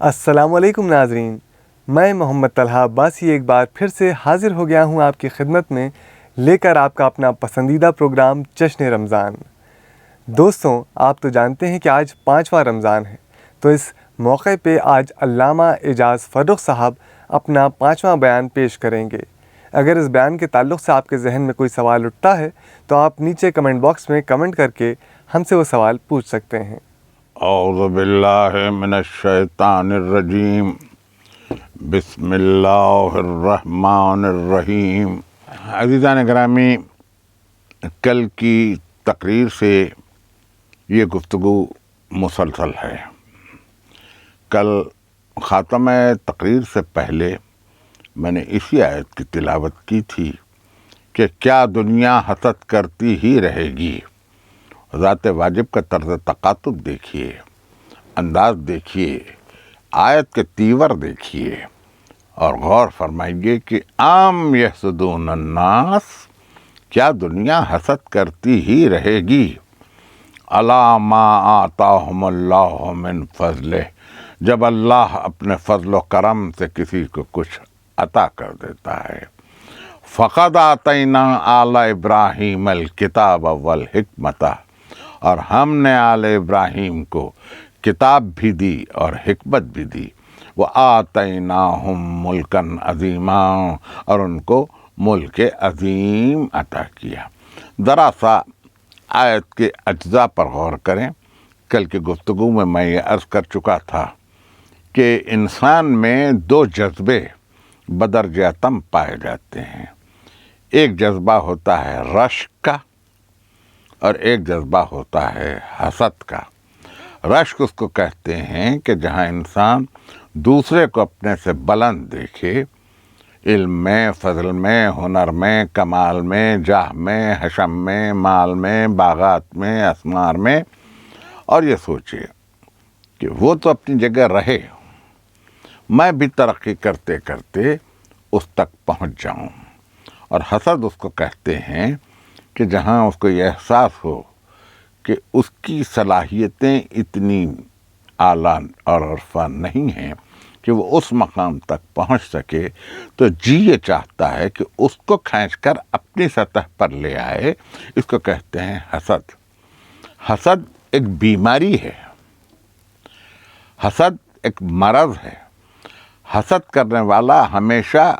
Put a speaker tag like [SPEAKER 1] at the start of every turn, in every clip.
[SPEAKER 1] السلام علیکم ناظرین، میں محمد طلحہ عباسی ایک بار پھر سے حاضر ہو گیا ہوں آپ کی خدمت میں لے کر آپ کا اپنا پسندیدہ پروگرام جشن رمضان۔ دوستوں، آپ تو جانتے ہیں کہ آج 5واں رمضان ہے، تو اس موقع پہ آج علامہ اعجاز فرخ صاحب اپنا 5واں بیان پیش کریں گے۔ اگر اس بیان کے تعلق سے آپ کے ذہن میں کوئی سوال اٹھتا ہے تو آپ نیچے کمنٹ باکس میں کمنٹ کر کے ہم سے وہ سوال پوچھ سکتے ہیں۔
[SPEAKER 2] اعوذ باللہ من الشیطان الرجیم، بسم اللہ الرحمن الرحیم۔ عزیزان گرامی، کل کی تقریر سے یہ گفتگو مسلسل ہے۔ کل خاتمہ تقریر سے پہلے میں نے اسی آیت کی تلاوت کی تھی کہ کیا دنیا حسد کرتی ہی رہے گی۔ ذات واجب کا طرز تقاطب دیکھیے، انداز دیکھیے، آیت کے تیور دیکھیے اور غور فرمائیے کہ عام یحسدون الناس، کیا دنیا حسد کرتی ہی رہے گی علی ما آتاہم اللہ من فضلہ، جب اللہ اپنے فضل و کرم سے کسی کو کچھ عطا کر دیتا ہے۔ فقد آتینا آل ابراہیم الکتاب والحکمۃ، اور ہم نے آل ابراہیم کو کتاب بھی دی اور حکمت بھی دی۔ وآتیناہم ملکا عظیما، اور ان کو ملک عظیم عطا کیا۔ ذرا سا آیت کے اجزاء پر غور کریں۔ کل کی گفتگو میں یہ عرض کر چکا تھا کہ انسان میں دو جذبے بدرجہ اتم پائے جاتے ہیں۔ ایک جذبہ ہوتا ہے رشک کا اور ایک جذبہ ہوتا ہے حسد کا۔ رشک اس کو کہتے ہیں کہ جہاں انسان دوسرے کو اپنے سے بلند دیکھے، علم میں، فضل میں، ہنر میں، کمال میں، جاہ میں، حشم میں، مال میں، باغات میں، اسمار میں، اور یہ سوچے کہ وہ تو اپنی جگہ رہے، میں بھی ترقی کرتے کرتے اس تک پہنچ جاؤں۔ اور حسد اس کو کہتے ہیں کہ جہاں اس کو یہ احساس ہو کہ اس کی صلاحیتیں اتنی اعلیٰ اور عرفہ نہیں ہیں کہ وہ اس مقام تک پہنچ سکے، تو جی یہ چاہتا ہے کہ اس کو کھینچ کر اپنی سطح پر لے آئے۔ اس کو کہتے ہیں حسد۔ حسد ایک بیماری ہے، حسد ایک مرض ہے۔ حسد کرنے والا ہمیشہ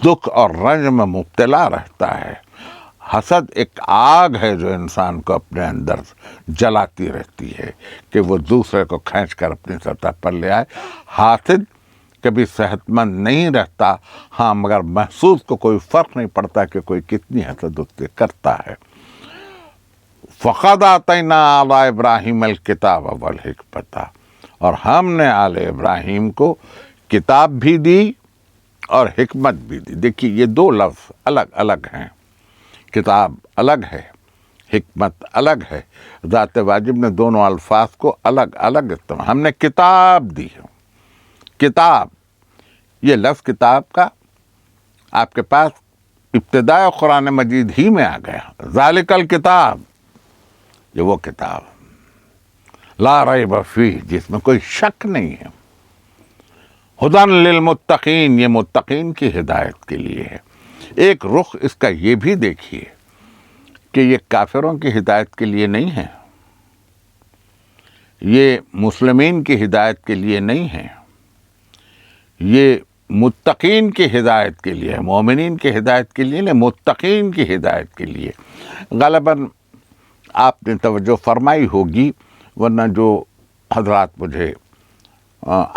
[SPEAKER 2] دکھ اور رنج میں مبتلا رہتا ہے۔ حسد ایک آگ ہے جو انسان کو اپنے اندر جلاتی رہتی ہے کہ وہ دوسرے کو کھینچ کر اپنی سطح پر لے آئے۔ حاسد کبھی صحت مند نہیں رہتا، ہاں، مگر محسوس کو کوئی فرق نہیں پڑتا کہ کوئی کتنی حسد اس سے کرتا ہے۔ فقد آتینا آل ابراہیم الکتاب والحکمۃ، اور ہم نے آل ابراہیم کو کتاب بھی دی اور حکمت بھی دی۔ دیکھیے، یہ دو لفظ الگ الگ ہیں، کتاب الگ ہے، حکمت الگ ہے۔ ذات واجب نے دونوں الفاظ کو الگ الگ استعمال، ہم نے کتاب دی ہے۔ کتاب، یہ لفظ کتاب کا آپ کے پاس ابتداء قرآن مجید ہی میں آ گیا۔ ذالک الکتاب، یہ وہ کتاب لا ریب فیہ، جس میں کوئی شک نہیں ہے۔ ہدی للمتقین، یہ متقین کی ہدایت کے لیے ہے۔ ایک رخ اس کا یہ بھی دیکھیے کہ یہ کافروں کی ہدایت کے لیے نہیں ہے، یہ مسلمین کی ہدایت کے لیے نہیں ہے، یہ متقین کی ہدایت کے لیے ہے، مومنین کی ہدایت کے لیے نہیں، متقین کی ہدایت کے لیے۔ غالباً آپ نے توجہ فرمائی ہوگی، ورنہ جو حضرات مجھے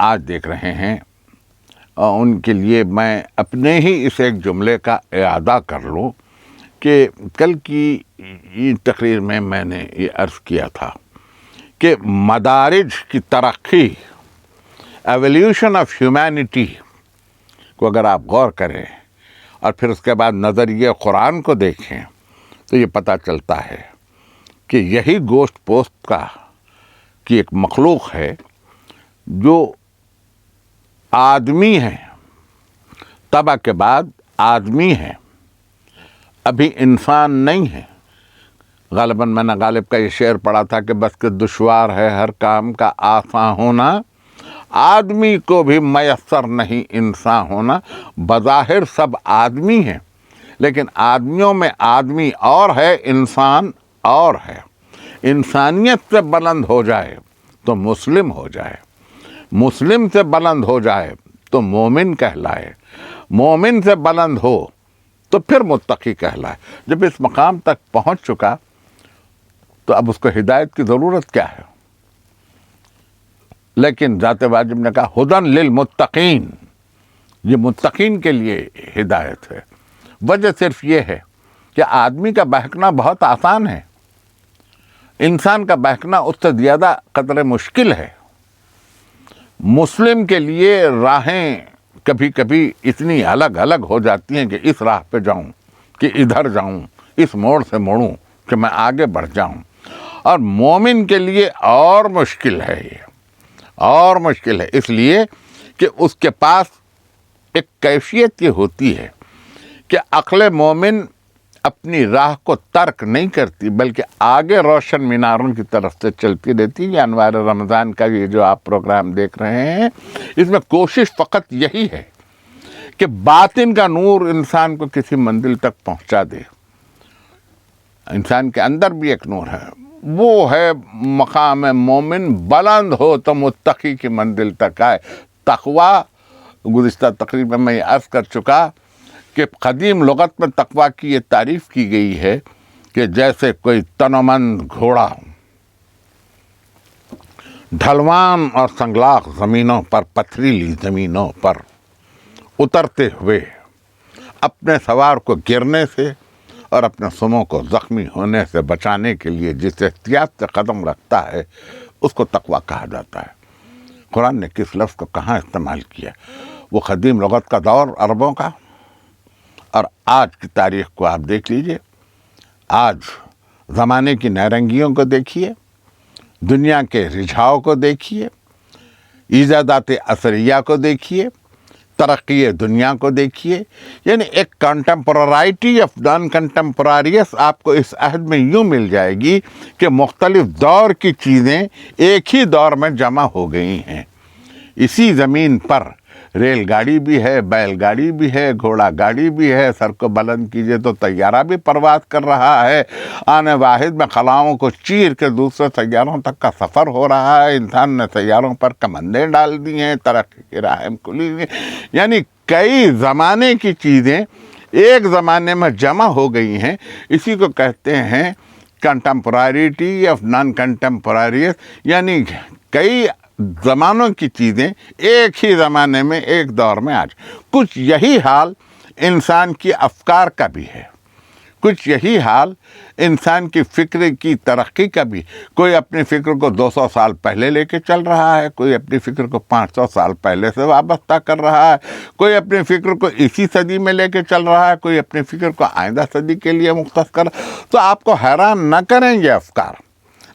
[SPEAKER 2] آج دیکھ رہے ہیں ان کے لیے میں اپنے ہی اس ایک جملے کا اعادہ کر لوں کہ کل کی تقریر میں نے یہ عرض کیا تھا کہ مدارج کی ترقی، ایولیوشن آف ہیومینٹی کو اگر آپ غور کریں اور پھر اس کے بعد نظریہ قرآن کو دیکھیں تو یہ پتہ چلتا ہے کہ یہی گوشت پوست کی ایک مخلوق ہے جو آدمی ہے، تباہ کے بعد آدمی ہے، ابھی انسان نہیں ہے۔ غالباً میں نے غالب کا یہ شعر پڑھا تھا کہ بس کہ دشوار ہے ہر کام کا آساں ہونا، آدمی کو بھی میسر نہیں انسان ہونا۔ بظاہر سب آدمی ہیں، لیکن آدمیوں میں آدمی اور ہے، انسان اور ہے۔ انسانیت سے بلند ہو جائے تو مسلم ہو جائے، مسلم سے بلند ہو جائے تو مومن کہلائے، مومن سے بلند ہو تو پھر متقی کہلائے۔ جب اس مقام تک پہنچ چکا تو اب اس کو ہدایت کی ضرورت کیا ہے؟ لیکن ذات واجب نے کہا ہدن للمتقین، یہ متقین کے لیے ہدایت ہے۔ وجہ صرف یہ ہے کہ آدمی کا بہکنا بہت آسان ہے، انسان کا بہکنا اس سے زیادہ قدر مشکل ہے۔ مسلم کے لیے راہیں کبھی کبھی اتنی الگ الگ ہو جاتی ہیں کہ اس راہ پہ جاؤں کہ ادھر جاؤں، اس موڑ سے موڑوں کہ میں آگے بڑھ جاؤں۔ اور مومن کے لیے اور مشکل ہے، یہ اور مشکل ہے، اس لیے کہ اس کے پاس ایک کیفیت یہ ہوتی ہے کہ عقل مومن اپنی راہ کو ترک نہیں کرتی، بلکہ آگے روشن میناروں کی طرف سے چلتی رہتی۔ یہ انوار رمضان کا یہ جو آپ پروگرام دیکھ رہے ہیں، اس میں کوشش فقط یہی ہے کہ باطن کا نور انسان کو کسی منزل تک پہنچا دے۔ انسان کے اندر بھی ایک نور ہے، وہ ہے مقام مومن بلند ہو تو متقی کی منزل تک آئے۔ تقوی، گزشتہ تقریب میں یہ عرض کر چکا کہ قدیم لغت میں تقوی کی یہ تعریف کی گئی ہے کہ جیسے کوئی تنومند گھوڑا ڈھلوان اور سنگلاخ زمینوں پر، پتھریلی زمینوں پر اترتے ہوئے اپنے سوار کو گرنے سے اور اپنے سموں کو زخمی ہونے سے بچانے کے لیے جس احتیاط سے قدم رکھتا ہے، اس کو تقوی کہا جاتا ہے۔ قرآن نے کس لفظ کو کہاں استعمال کیا؟ وہ قدیم لغت کا دور عربوں کا، اور آج کی تاریخ کو آپ دیکھ لیجئے، آج زمانے کی نیرنگیوں کو دیکھیے، دنیا کے رجھاؤ کو دیکھیے، ایجادات اثریہ کو دیکھیے، ترقی دنیا کو دیکھیے، یعنی ایک کنٹمپرائٹی آف نان کنٹمپراریس آپ کو اس عہد میں یوں مل جائے گی کہ مختلف دور کی چیزیں ایک ہی دور میں جمع ہو گئی ہیں۔ اسی زمین پر ریل گاڑی بھی ہے، بیل گاڑی بھی ہے، گھوڑا گاڑی بھی ہے، سر کو بلند کیجئے تو طیارہ بھی پرواز کر رہا ہے، آنے واحد میں خلاؤں کو چیر کے دوسرے سیاروں تک کا سفر ہو رہا ہے، انسان نے سیاروں پر کمندیں ڈال دی ہیں، ترقی کی راہیں کھلی ہیں، یعنی کئی زمانے کی چیزیں ایک زمانے میں جمع ہو گئی ہیں۔ اسی کو کہتے ہیں کنٹمپرریٹی آف نان کنٹمپراریس، یعنی کئی زمانوں کی چیزیں ایک ہی زمانے میں ایک دور میں آج۔ کچھ یہی حال انسان کی افکار کا بھی ہے، کچھ یہی حال انسان کی فکر کی ترقی کا بھی۔ کوئی اپنی فکر کو 200 سال پہلے لے کے چل رہا ہے، کوئی اپنی فکر کو 500 سال پہلے سے وابستہ کر رہا ہے، کوئی اپنی فکر کو اسی صدی میں لے کے چل رہا ہے، کوئی اپنی فکر کو آئندہ صدی کے لیے مختص کر۔ تو آپ کو حیران نہ کریں یہ افکار،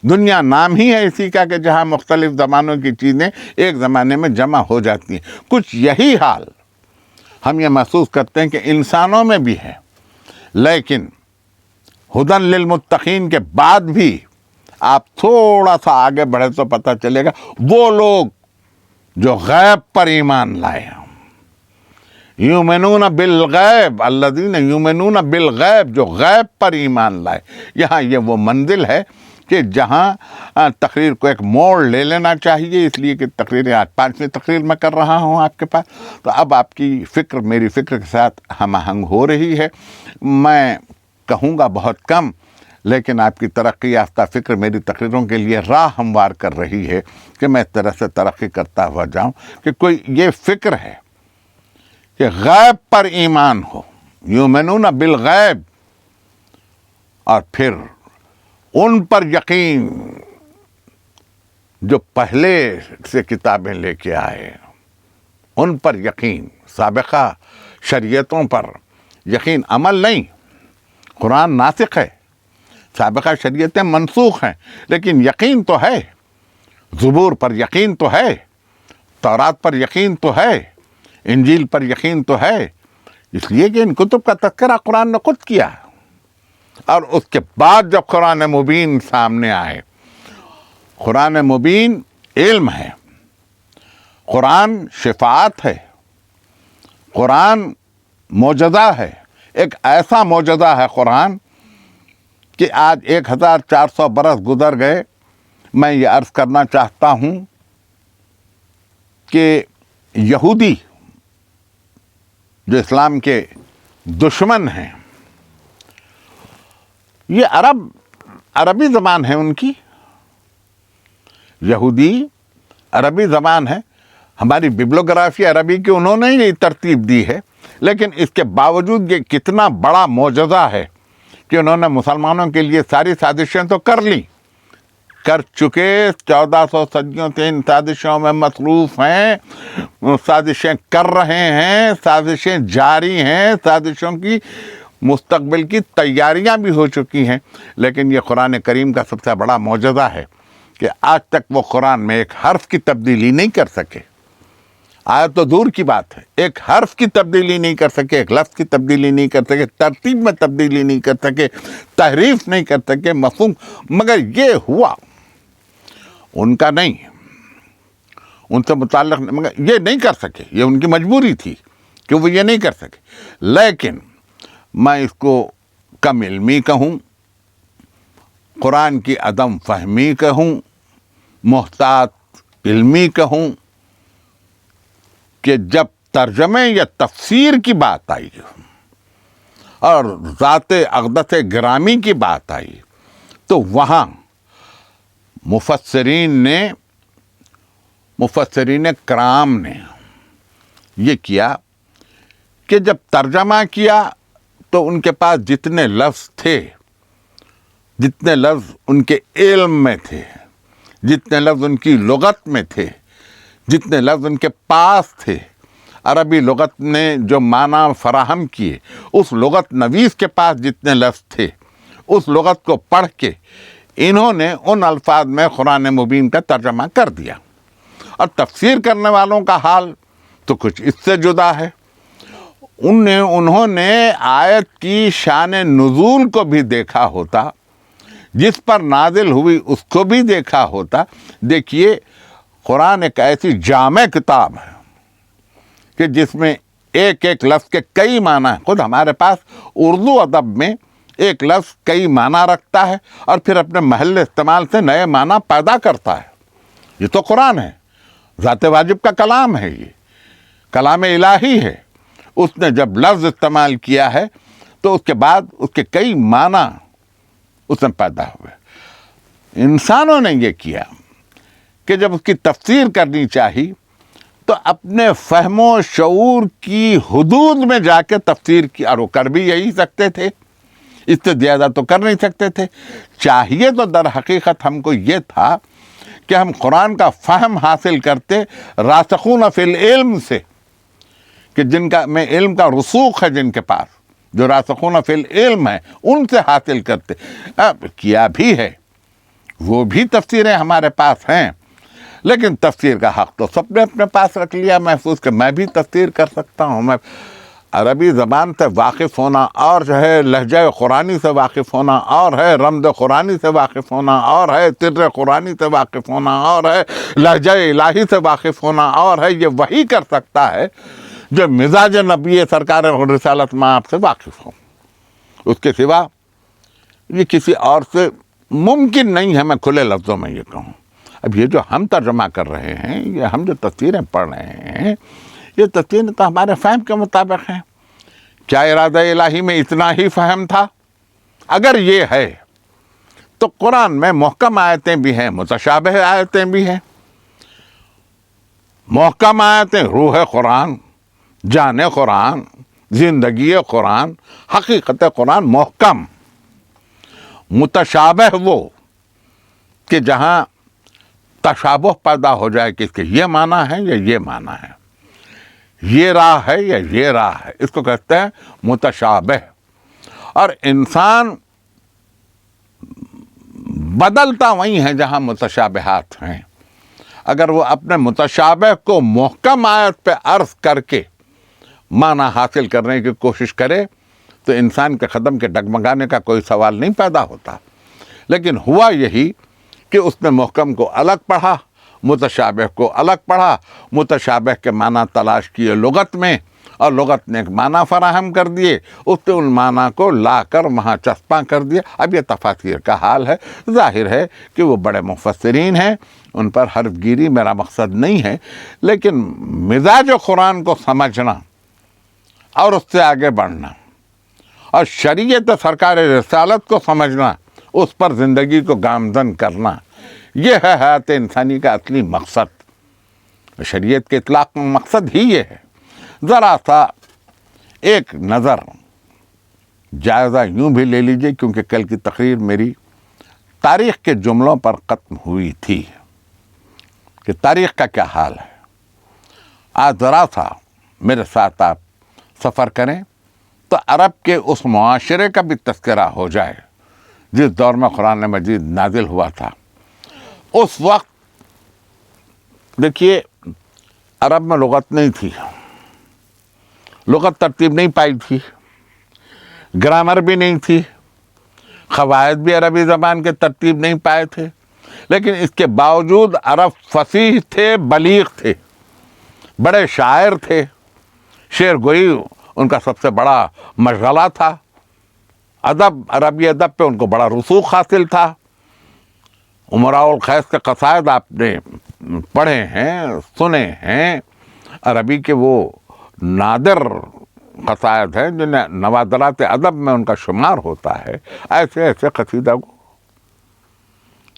[SPEAKER 2] دنیا نام ہی ہے اسی کا کہ جہاں مختلف زمانوں کی چیزیں ایک زمانے میں جمع ہو جاتی ہیں۔ کچھ یہی حال ہم یہ محسوس کرتے ہیں کہ انسانوں میں بھی ہے، لیکن ہدن للمتقین کے بعد بھی آپ تھوڑا سا آگے بڑھے تو پتہ چلے گا وہ لوگ جو غیب پر ایمان لائے ہیں، یؤمنون بالغیب، الذین یؤمنون بالغیب، جو غیب پر ایمان لائے۔ یہاں یہ وہ منزل ہے کہ جہاں تقریر کو ایک موڑ لے لینا چاہیے، اس لیے کہ تقریر آج 5ویں تقریر میں کر رہا ہوں آپ کے پاس، تو اب آپ کی فکر میری فکر کے ساتھ ہم آہنگ ہو رہی ہے۔ میں کہوں گا بہت کم، لیکن آپ کی ترقی یافتہ فکر میری تقریروں کے لیے راہ ہموار کر رہی ہے کہ میں اس طرح سے ترقی کرتا ہوا جاؤں کہ کوئی یہ فکر ہے کہ غیب پر ایمان ہو، یؤمنون بالغیب، اور پھر ان پر یقین جو پہلے سے کتابیں لے کے آئے، ان پر یقین، سابقہ شریعتوں پر یقین، عمل نہیں۔ قرآن ناسخ ہے، سابقہ شریعتیں منسوخ ہیں، لیکن یقین تو ہے۔ زبور پر یقین تو ہے، تورات پر یقین تو ہے، انجیل پر یقین تو ہے، اس لیے کہ ان کتب کا تذکرہ قرآن نے خود کیا۔ اور اس کے بعد جب قرآن مبین سامنے آئے، قرآن مبین علم ہے، قرآن شفاعت ہے، قرآن معجزہ ہے، ایک ایسا معجزہ ہے قرآن کہ آج 1400 برس گزر گئے. میں یہ عرض کرنا چاہتا ہوں کہ یہودی جو اسلام کے دشمن ہیں، یہ عربی زبان ہے ان کی، یہودی عربی زبان ہے. ہماری ببلیوگرافی عربی کی انہوں نے یہ ترتیب دی ہے، لیکن اس کے باوجود یہ کتنا بڑا معجزہ ہے کہ انہوں نے مسلمانوں کے لیے ساری سازشیں تو کر چکے، 1400 صدیوں سے ان سازشوں میں مصروف ہیں، سازشیں کر رہے ہیں، سازشیں جاری ہیں، سازشوں کی مستقبل کی تیاریاں بھی ہو چکی ہیں. لیکن یہ قرآن کریم کا سب سے بڑا معجزہ ہے کہ آج تک وہ قرآن میں ایک حرف کی تبدیلی نہیں کر سکے. آیت تو دور کی بات ہے، ایک حرف کی تبدیلی نہیں کر سکے، ایک لفظ کی تبدیلی نہیں کر سکے، ترتیب میں تبدیلی نہیں کر سکے، تحریف نہیں کر سکے، مفہوم. مگر یہ ہوا، ان کا نہیں، ان سے متعلق نہیں، مگر یہ نہیں کر سکے، یہ ان کی مجبوری تھی کہ وہ یہ نہیں کر سکے. لیکن میں اس کو کم علمی کہوں، قرآن کی عدم فہمی کہوں، محتاط علمی کہوں، کہ جب ترجمے یا تفسیر کی بات آئی اور ذات اقدس گرامی کی بات آئی تو وہاں مفسرین کرام نے یہ کیا کہ جب ترجمہ کیا تو ان کے پاس جتنے لفظ تھے، جتنے لفظ ان کے علم میں تھے، جتنے لفظ ان کی لغت میں تھے، جتنے لفظ ان کے پاس تھے، عربی لغت نے جو معنی فراہم کیے، اس لغت نویس کے پاس جتنے لفظ تھے، اس لغت کو پڑھ کے انہوں نے ان الفاظ میں قرآن مبین کا ترجمہ کر دیا. اور تفسیر کرنے والوں کا حال تو کچھ اس سے جدا ہے. انہوں نے آیت کی شان نزول کو بھی دیکھا ہوتا، جس پر نازل ہوئی اس کو بھی دیکھا ہوتا. دیکھیے، قرآن ایک ایسی جامع کتاب ہے کہ جس میں ایک ایک لفظ کے کئی معنی ہیں. خود ہمارے پاس اردو ادب میں ایک لفظ کئی معنی رکھتا ہے اور پھر اپنے محل استعمال سے نئے معنی پیدا کرتا ہے. یہ تو قرآن ہے، ذات واجب کا کلام ہے، یہ کلام الہی ہے. اس نے جب لفظ استعمال کیا ہے تو اس کے بعد اس کے کئی معنی اس میں پیدا ہوئے. انسانوں نے یہ کیا کہ جب اس کی تفسیر کرنی چاہی تو اپنے فہم و شعور کی حدود میں جا کے تفسیر کی، اور وہ کر بھی یہی سکتے تھے، اس سے زیادہ تو کر نہیں سکتے تھے. چاہیے تو در حقیقت ہم کو یہ تھا کہ ہم قرآن کا فہم حاصل کرتے راسخون فی العلم سے، کہ جن کا میں علم کا رسوخ ہے، جن کے پاس جو راسخون فی العلم ہے، ان سے حاصل کرتے. اب کیا بھی ہے، وہ بھی تفسیریں ہمارے پاس ہیں، لیکن تفسیر کا حق تو سب نے اپنے پاس رکھ لیا محفوظ کہ میں بھی تفسیر کر سکتا ہوں. میں عربی زبان سے واقف ہونا اور جو ہے لہجہ قرآنی سے واقف ہونا اور ہے رمز قرآنی سے واقف ہونا اور ہے سر قرآنی سے واقف ہونا اور ہے لہجہ الہی سے واقف ہونا اور ہے، یہ وہی کر سکتا ہے جو مزاج نبی سرکار رسالت میں آپ سے واقف ہو. اس کے سوا یہ کسی اور سے ممکن نہیں ہے. میں کھلے لفظوں میں یہ کہوں، اب یہ جو ہم ترجمہ کر رہے ہیں، یہ ہم جو تفسیریں پڑھ رہے ہیں، یہ تفسیریں تو ہمارے فہم کے مطابق ہیں. کیا ارادہ الہی میں اتنا ہی فہم تھا؟ اگر یہ ہے تو قرآن میں محکم آیتیں بھی ہیں، متشابہ آیتیں بھی ہیں. محکم آیتیں روح قرآن، جان قرآن، زندگی قرآن، حقیقت قرآن محکم. متشابہ وہ کہ جہاں تشابہ پیدا ہو جائے کہ اس کے یہ معنی ہے یا یہ معنی ہے، یہ راہ ہے یا یہ راہ ہے، اس کو کہتے ہیں متشابہ. اور انسان بدلتا وہی ہے جہاں متشابہات ہیں. اگر وہ اپنے متشابہ کو محکم آیت پہ عرض کر کے معنی حاصل کرنے کی کوشش کرے تو انسان کے قدم کے ڈگمگانے کا کوئی سوال نہیں پیدا ہوتا. لیکن ہوا یہی کہ اس نے محکم کو الگ پڑھا، متشابہ کو الگ پڑھا، متشابہ کے معنی تلاش کیے لغت میں، اور لغت نے ایک معنی فراہم کر دیے، اس نے ان معنی کو لا کر وہاں چسپاں کر دیا۔ اب یہ تفاسیر کا حال ہے، ظاہر ہے کہ وہ بڑے مفسرین ہیں، ان پر حرف گیری میرا مقصد نہیں ہے، لیکن مزاج قرآن کو سمجھنا اور اس سے آگے بڑھنا اور شریعت سرکار رسالت کو سمجھنا، اس پر زندگی کو گامزن کرنا، یہ ہے حیات انسانی کا اصلی مقصد۔ شریعت کے اطلاق میں مقصد ہی یہ ہے۔ ذرا سا ایک نظر جائزہ یوں بھی لے لیجئے، کیونکہ کل کی تقریر میری تاریخ کے جملوں پر ختم ہوئی تھی کہ تاریخ کا کیا حال ہے۔ آج ذرا سا میرے ساتھ آپ سفر کریں تو عرب کے اس معاشرے کا بھی تذکرہ ہو جائے جس دور میں قرآن مجید نازل ہوا تھا۔ اس وقت دیکھیے عرب میں لغت نہیں تھی، لغت ترتیب نہیں پائی تھی، گرامر بھی نہیں تھی، قواعد بھی عربی زبان کے ترتیب نہیں پائے تھے، لیکن اس کے باوجود عرب فصیح تھے، بلیغ تھے، بڑے شاعر تھے، شعر گوئی ان کا سب سے بڑا مشغلہ تھا، ادب، عربی ادب پہ ان کو بڑا رسوخ حاصل تھا۔ امراء القیس کے قصائد آپ نے پڑھے ہیں، سنے ہیں، عربی کے وہ نادر قصائد ہیں جنہیں نوادرات ادب میں ان کا شمار ہوتا ہے۔ ایسے ایسے قصیدہ کو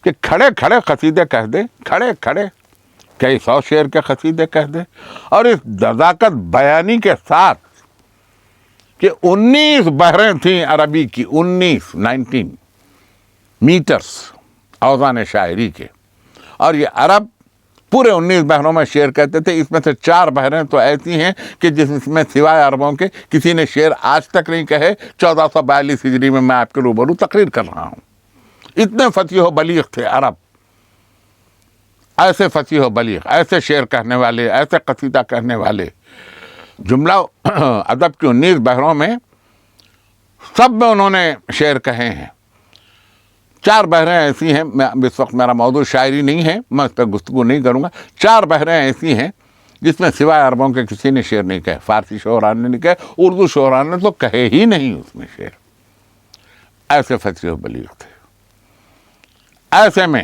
[SPEAKER 2] کہ کھڑے کھڑے قصیدے کہہ دیں، کھڑے کھڑے کئی سو شعر کے قصیدے کہہ دیں، اور اس نزاکت بیانی کے ساتھ کہ 19 بحریں تھیں عربی کی، 19 میٹرز اوزان شاعری کے، اور یہ عرب پورے 19 بحروں میں شعر کہتے تھے۔ اس میں سے 4 بحریں تو ایسی ہیں کہ جس میں سوائے عربوں کے کسی نے شعر آج تک نہیں کہے۔ 1442 ہجری میں میں آپ کے روبرو تقریر کر رہا ہوں۔ اتنے فصیح و بلیغ تھے عرب، ایسے فصیح و بلیغ، ایسے شعر کہنے والے، ایسے قصیدہ کہنے والے۔ جملہ ادب کی 19 بحروں میں سب میں انہوں نے شعر کہے ہیں۔ 4 بحریں ایسی ہیں، میں اس وقت میرا موضوع شاعری نہیں ہے، میں اس پہ گفتگو نہیں کروں گا۔ 4 بحریں ایسی ہیں جس میں سوائے عربوں کے کسی نے شعر نہیں کہے، فارسی شعراء نے نہیں کہے، اردو شعراء نے تو کہے ہی نہیں اس میں شعر۔ ایسے فصیح و بلیغ تھے۔ ایسے میں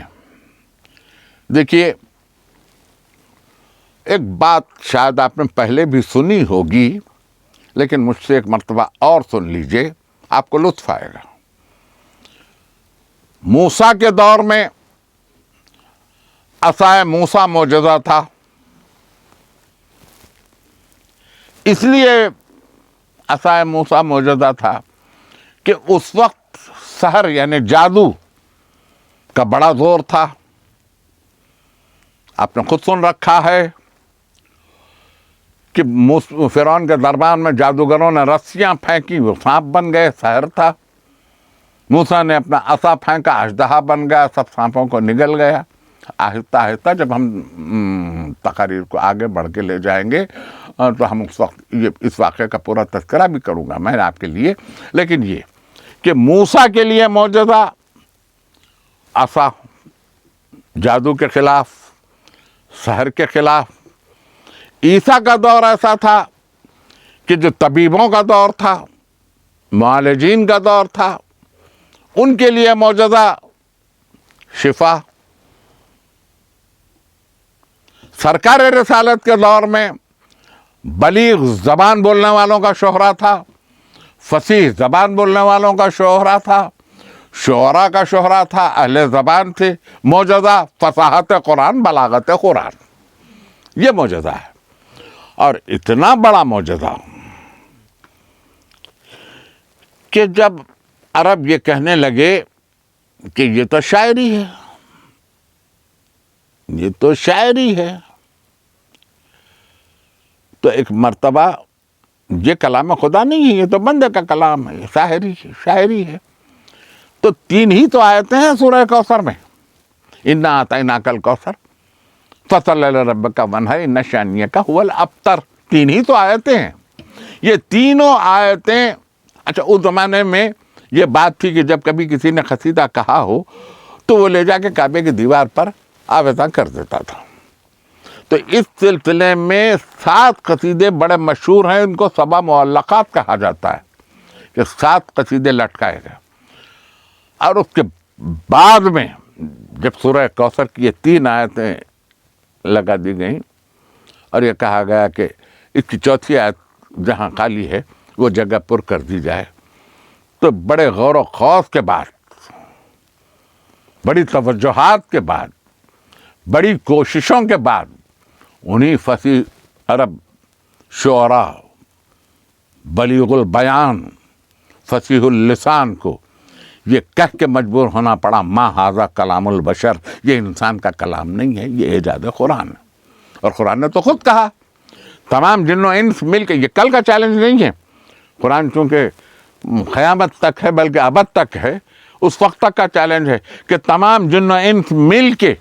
[SPEAKER 2] دیکھیے ایک بات شاید آپ نے پہلے بھی سنی ہوگی، لیکن مجھ سے ایک مرتبہ اور سن لیجئے، آپ کو لطف آئے گا۔ موسیٰ کے دور میں عصائے موسیٰ معجزہ تھا، اس لیے عصائے موسیٰ معجزہ تھا کہ اس وقت سحر یعنی جادو کا بڑا زور تھا۔ آپ نے خود سن رکھا ہے کہ فرعون کے دربار میں جادوگروں نے رسیاں پھینکی، وہ سانپ بن گئے، سحر تھا۔ موسیٰ نے اپنا عصا پھینکا، اژدہا بن گیا، سب سانپوں کو نگل گیا۔ آہستہ آہستہ جب ہم تقاریر کو آگے بڑھ کے لے جائیں گے تو ہم اس واقعے کا پورا تذکرہ بھی کروں گا میں آپ کے لیے، لیکن یہ کہ موسیٰ کے لیے معجزہ عصا، جادو کے خلاف، سحر کے خلاف۔ عیسیٰ کا دور ایسا تھا کہ جو طبیبوں کا دور تھا، معالجین کا دور تھا، ان کے لیے معجزہ شفا۔ سرکار رسالت کے دور میں بلیغ زبان بولنے والوں کا شہرہ تھا، فصیح زبان بولنے والوں کا شہرہ تھا، شعراء کا شہرہ تھا، اہل زبان تھے۔ معجزہ فصاحت قرآن، بلاغت قرآن، یہ معجزہ ہے۔ اور اتنا بڑا معجزہ کہ جب عرب یہ کہنے لگے کہ یہ تو شاعری ہے، یہ تو شاعری ہے، تو ایک مرتبہ یہ کلام خدا نہیں ہے، یہ تو بندے کا کلام ہے، یہ شاعری ہے۔ تو 3 ہی تو آیتیں ہیں سورہ کوثر میں، اِنَّا أَعْطَيْنَاكَ الْكَوْثَرَ فَصَلِّ لِرَبِّكَ وَانْحَرْ إِنَّ شَانِئَكَ هُوَ الْأَبْتَرُ۔ 3 ہی تو آیتیں ہیں۔ یہ تینوں آیتیں، اچھا اس زمانے میں یہ بات تھی کہ جب کبھی کسی نے قصیدہ کہا ہو تو وہ لے جا کے کعبے کی دیوار پر آویزاں کر دیتا تھا۔ تو اس سلسلے میں 7 قصیدے بڑے مشہور ہیں، ان کو سبع معلقات کہا جاتا ہے کہ 7 قصیدے لٹکائے گئے. اور اس کے بعد میں جب سورہ کوثر کی یہ 3 آیتیں لگا دی گئیں اور یہ کہا گیا کہ اس کی 4تھی آیت جہاں خالی ہے وہ جگہ پر کر دی جائے، تو بڑے غور و خوض کے بعد، بڑی توجہات کے بعد، بڑی کوششوں کے بعد انہی فصیح عرب شعراء، بلیغ البیان، فصیح اللسان کو یہ کہہ کے مجبور ہونا پڑا ما ھذا کلام البشر، یہ انسان کا کلام نہیں ہے، یہ اعجاز قرآن ہے. اور قرآن نے تو خود کہا تمام جن و انس مل کے، یہ کل کا چیلنج نہیں ہے، قرآن چونکہ قیامت تک ہے بلکہ ابد تک ہے، اس وقت تک کا چیلنج ہے کہ تمام جن و انس مل کے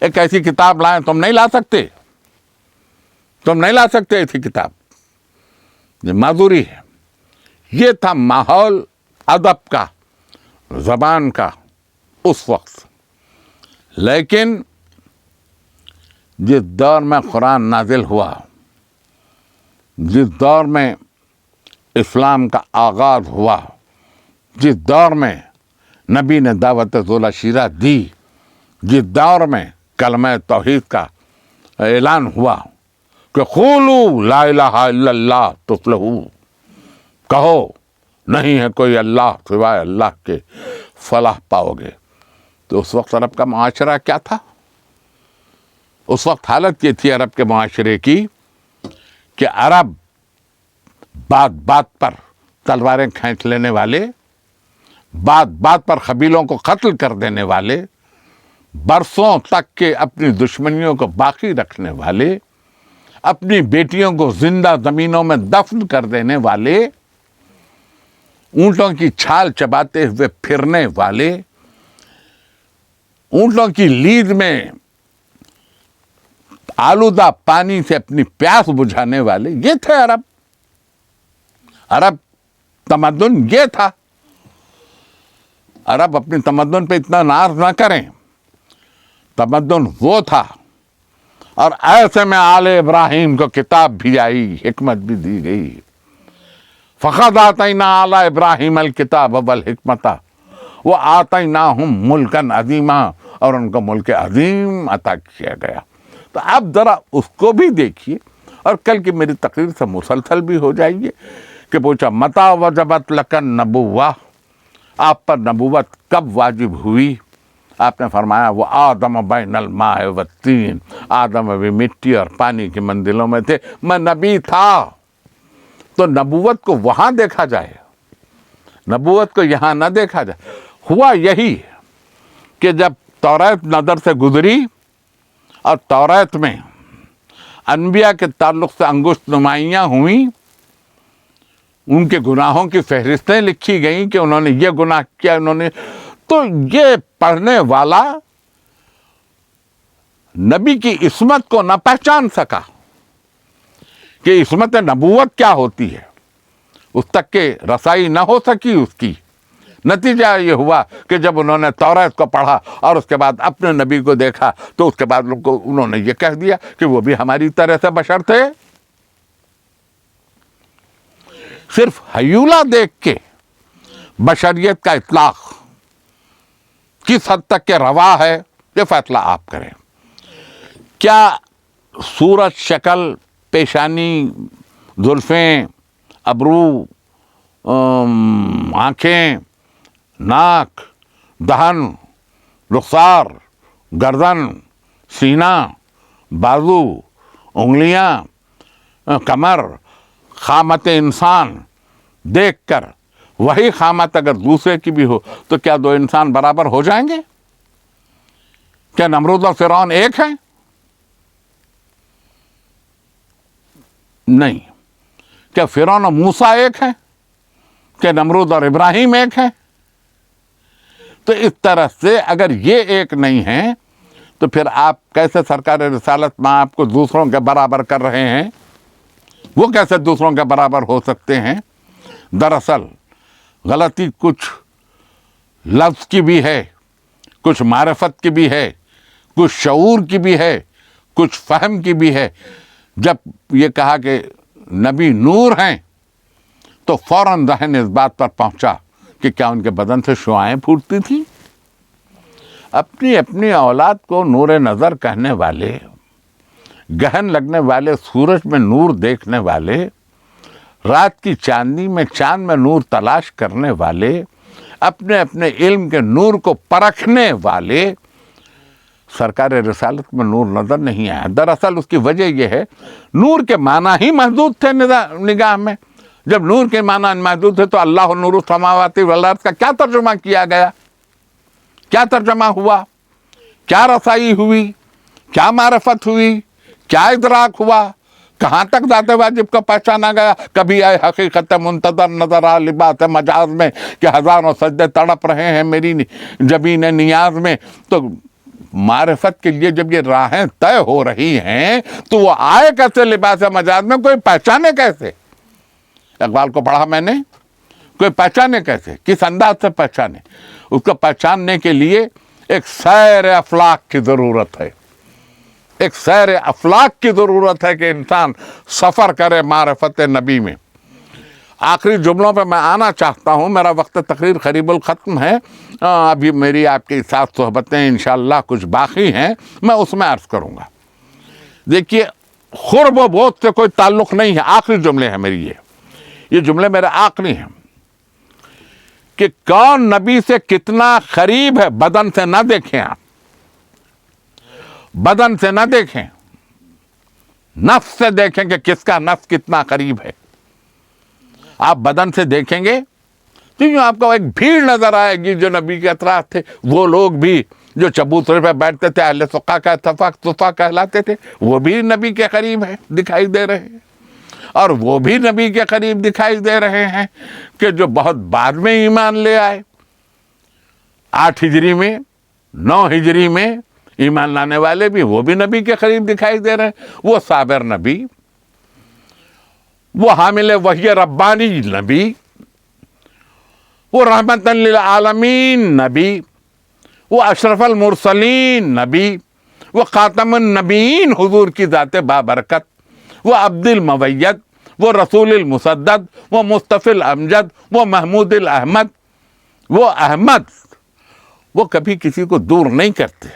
[SPEAKER 2] ایک ایسی کتاب لائیں. تم نہیں لا سکتے، تم نہیں لا سکتے ایسی کتاب، یہ معذوری ہے. یہ تھا ماحول ادب کا، زبان کا اس وقت. لیکن جس دور میں قرآن نازل ہوا، جس دور میں اسلام کا آغاز ہوا، جس دور میں نبی نے دعوت ذولا شیرہ دی، جس دور میں کلمہ توحید کا اعلان ہوا کہ قولوا لا الہ الا اللہ تفلحوا، کہو نہیں ہے کوئی اللہ سوائے اللہ کے، فلاح پاؤ گے. تو اس وقت عرب کا معاشرہ کیا تھا؟ اس وقت حالت یہ تھی عرب کے معاشرے کی کہ عرب بات بات پر تلواریں کھینچ لینے والے، بات بات پر قبیلوں کو قتل کر دینے والے، برسوں تک کے اپنی دشمنیوں کو باقی رکھنے والے، اپنی بیٹیوں کو زندہ زمینوں میں دفن کر دینے والے، اونٹوں کی چھال چباتے ہوئے پھرنے والے، اونٹوں کی لید میں آلودہ پانی سے اپنی پیاس بجھانے والے، یہ تھے عرب. عرب تمدن یہ تھا. عرب اپنی تمدن پہ اتنا ناز نہ کریں، تمدن وہ تھا. اور ایسے میں آل ابراہیم کو کتاب بھی آئی، حکمت بھی دی گئی. فقد آتینا آل ابراہیم الکتاب والحکمت وآتیناہم ملکا عظیما، اور ان کو ملک عظیم عطا کیا گیا. تو اب ذرا اس کو بھی دیکھیے، اور کل کی میری تقریر سے مسلسل بھی ہو جائیے کہ پوچھا متا وجبت لکن نبوہ، آپ پر نبوت کب واجب ہوئی؟ آپ نے فرمایا وہ آدم بین الماء والطین، آدم بھی مٹی اور پانی کی منزلوں میں تھے، میں نبی تھا. تو نبوت کو وہاں دیکھا جائے، نبوت کو یہاں نہ دیکھا جائے. ہوا یہی کہ جب توریت نظر سے گزری اور توریت میں انبیاء کے تعلق سے انگشت نمائیاں ہوئیں، ان کے گناہوں کی فہرستیں لکھی گئیں کہ انہوں نے یہ گناہ کیا، انہوں نے، تو یہ پڑھنے والا نبی کی عصمت کو نہ پہچان سکا کہ عصمت نبوت کیا ہوتی ہے، اس تک کہ رسائی نہ ہو سکی اس کی. نتیجہ یہ ہوا کہ جب انہوں نے توریت کو پڑھا اور اس کے بعد اپنے نبی کو دیکھا تو اس کے بعد انہوں نے یہ کہہ دیا کہ وہ بھی ہماری طرح سے بشر تھے. صرف ہیولہ دیکھ کے بشریت کا اطلاق کس حد تک کے روا ہے، یہ فیصلہ آپ کریں. کیا صورت، شکل، پیشانی، زلفیں، ابرو، آنکھیں، ناک، دہن، رخسار، گردن، سینہ، بازو، انگلیاں، کمر، خامت انسان دیکھ کر وہی خامت اگر دوسرے کی بھی ہو تو کیا 2 انسان برابر ہو جائیں گے؟ کیا نمرود اور فرعون ایک ہیں؟ نہیں. کیا فرعون اور موسیٰ ایک ہیں؟ کیا نمرود اور ابراہیم ایک ہیں؟ تو اس طرح سے اگر یہ ایک نہیں ہیں تو پھر آپ کیسے سرکار رسالت میں آپ کو دوسروں کے برابر کر رہے ہیں؟ وہ کیسے دوسروں کے برابر ہو سکتے ہیں؟ دراصل غلطی کچھ لفظ کی بھی ہے، کچھ معرفت کی بھی ہے، کچھ شعور کی بھی ہے، کچھ فہم کی بھی ہے. جب یہ کہا کہ نبی نور ہیں تو فوراً ذہن اس بات پر پہنچا کہ کیا ان کے بدن سے شعاعیں پھوٹتی تھیں؟ اپنی اپنی اولاد کو نور نظر کہنے والے، گہن لگنے والے سورج میں نور دیکھنے والے، رات کی چاندنی میں چاند میں نور تلاش کرنے والے، اپنے اپنے علم کے نور کو پرکھنے والے، سرکار رسالت میں نور نظر نہیں آیا. دراصل اس کی وجہ یہ ہے نور کے معنی ہی محدود تھے نگاہ میں. جب نور کے معنی محدود تھے تو اللہ نور السماوات والارض کا کیا ترجمہ کیا گیا؟ کیا ترجمہ ہوا؟ کیا رسائی ہوئی؟ کیا معرفت ہوئی؟ کیا ادراک ہوا؟ کہاں تک ذات واجب کا پہچانا گیا؟ کبھی اے حقیقت منتظر نظر آ لباس مجاز میں کہ ہزاروں سجدے تڑپ رہے ہیں میری جبین نیاز میں. تو معرفت کے لیے جب یہ راہیں طے ہو رہی ہیں تو وہ آئے کیسے لباس مجاز میں؟ کوئی پہچانے کیسے؟ اقبال کو پڑھا میں نے، کوئی پہچانے کیسے؟ کس انداز سے پہچانے؟ اس کو پہچاننے کے لیے ایک سیر افلاک کی ضرورت ہے. ایک سیر افلاک کی ضرورت ہے کہ انسان سفر کرے معرفت نبی میں. آخری جملوں پہ میں آنا چاہتا ہوں، میرا وقت تقریر قریب الختم ہے. ابھی میری آپ کے ساتھ صحبتیں انشاءاللہ کچھ باقی ہیں، میں اس میں عرض کروں گا. دیکھیے قرب و بعد سے کوئی تعلق نہیں ہے. آخری جملے ہیں میری، یہ جملے میرے آخری ہیں کہ کون نبی سے کتنا قریب ہے بدن سے نہ دیکھیں. آپ بدن سے نہ دیکھیں، نفس سے دیکھیں کہ کس کا نفس کتنا قریب ہے. آپ بدن سے دیکھیں گے تو یوں آپ کو ایک بھیڑ نظر آئے گی جو نبی کے اطراف تھے. وہ لوگ بھی جو چبوترے پہ بیٹھتے تھے، اہل صفا کا صفا کہلاتے تھے، وہ بھی نبی کے قریب ہے، دکھائی دے رہے ہیں. اور وہ بھی نبی کے قریب دکھائی دے رہے ہیں کہ جو بہت بعد میں ایمان لے آئے. 8 ہجری میں، 9 ہجری میں ایمان لانے والے بھی، وہ بھی نبی کے قریب دکھائی دے رہے ہیں. وہ صابر نبی، وہ حامل وحی ربانی نبی، وہ رحمت للعالمین نبی، وہ اشرف المرسلین نبی، وہ خاتم النبیین حضور کی ذات بابرکت، وہ عبد الموید، وہ رسول المسدد، وہ مصطفی الامجد، وہ محمود الاحمد. وہ احمد وہ کبھی کسی کو دور نہیں کرتے.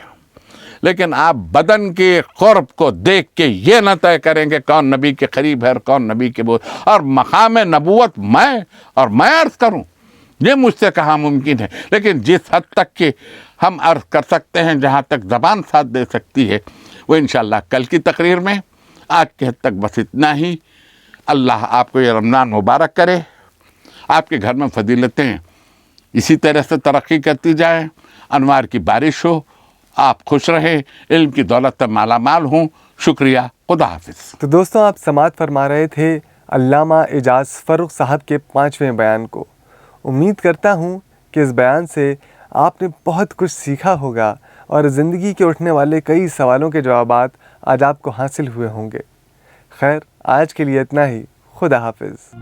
[SPEAKER 2] لیکن آپ بدن کے قرب کو دیکھ کے یہ نہ طے کریں کہ کون نبی کے قریب ہے اور کون نبی کے بعد. اور مقام نبوت میں عرض کروں، یہ مجھ سے کہاں ممکن ہے. لیکن جس حد تک کہ ہم عرض کر سکتے ہیں، جہاں تک زبان ساتھ دے سکتی ہے، وہ انشاءاللہ کل کی تقریر میں. آج کے حد تک بس اتنا ہی. اللہ آپ کو یہ رمضان مبارک کرے، آپ کے گھر میں فضیلتیں اسی طرح سے ترقی کرتی جائیں، انوار کی بارش ہو، آپ خوش رہیں، علم کی دولت سے مالا مال ہوں. شکریہ. خدا حافظ.
[SPEAKER 1] تو دوستوں، آپ سماعت فرما رہے تھے علامہ اعجاز فروخ صاحب کے 5ویں بیان کو. امید کرتا ہوں کہ اس بیان سے آپ نے بہت کچھ سیکھا ہوگا اور زندگی کے اٹھنے والے کئی سوالوں کے جوابات آج آپ کو حاصل ہوئے ہوں گے. خیر، آج کے لیے اتنا ہی. خدا حافظ.